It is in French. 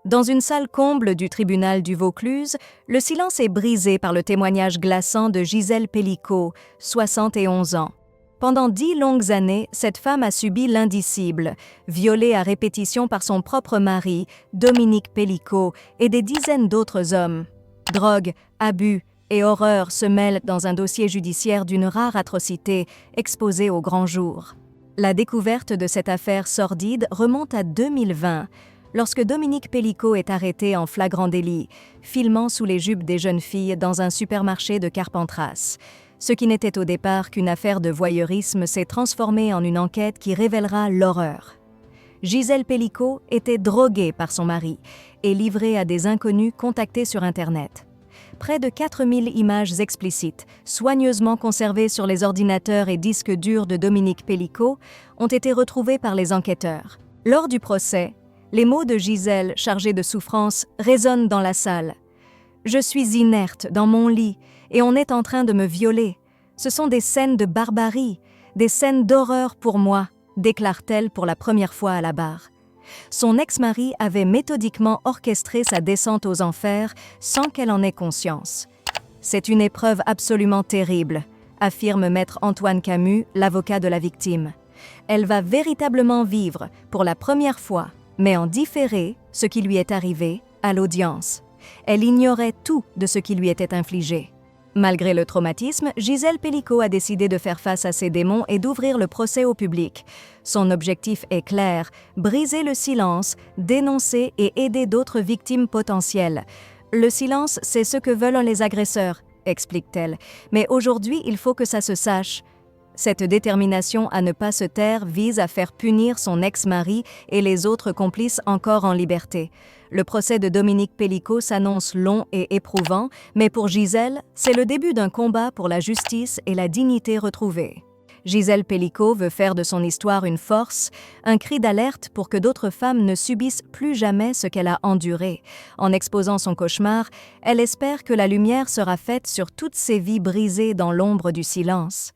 Dans une salle comble du tribunal du Vaucluse, le silence est brisé par le témoignage glaçant de Gisèle Pelicot, 71 ans. Pendant 10 longues années, cette femme a subi l'indicible, violée à répétition par son propre mari, Dominique Pelicot, et des dizaines d'autres hommes. Drogue, abus et horreur se mêlent dans un dossier judiciaire d'une rare atrocité, exposé au grand jour. La découverte de cette affaire sordide remonte à 2020, lorsque Dominique Pelicot est arrêté en flagrant délit, filmant sous les jupes des jeunes filles dans un supermarché de Carpentras. Ce qui n'était au départ qu'une affaire de voyeurisme s'est transformé en une enquête qui révélera l'horreur. Gisèle Pelicot était droguée par son mari et livrée à des inconnus contactés sur Internet. Près de 4000 images explicites, soigneusement conservées sur les ordinateurs et disques durs de Dominique Pelicot, ont été retrouvées par les enquêteurs. Lors du procès, les mots de Gisèle, chargés de souffrance, résonnent dans la salle. « Je suis inerte dans mon lit et on est en train de me violer. Ce sont des scènes de barbarie, des scènes d'horreur pour moi », déclare-t-elle pour la première fois à la barre. Son ex-mari avait méthodiquement orchestré sa descente aux enfers sans qu'elle en ait conscience. « C'est une épreuve absolument terrible », affirme maître Antoine Camus, l'avocat de la victime. Elle va véritablement vivre, pour la première fois, mais en différé, ce qui lui est arrivé à l'audience. Elle ignorait tout de ce qui lui était infligé. Malgré le traumatisme, Gisèle Pelicot a décidé de faire face à ses démons et d'ouvrir le procès au public. Son objectif est clair, briser le silence, dénoncer et aider d'autres victimes potentielles. Le silence, c'est ce que veulent les agresseurs, explique-t-elle. Mais aujourd'hui, il faut que ça se sache. Cette détermination à ne pas se taire vise à faire punir son ex-mari et les autres complices encore en liberté. Le procès de Dominique Pelicot s'annonce long et éprouvant, mais pour Gisèle, c'est le début d'un combat pour la justice et la dignité retrouvée. Gisèle Pelicot veut faire de son histoire une force, un cri d'alerte pour que d'autres femmes ne subissent plus jamais ce qu'elle a enduré. En exposant son cauchemar, elle espère que la lumière sera faite sur toutes ces vies brisées dans l'ombre du silence.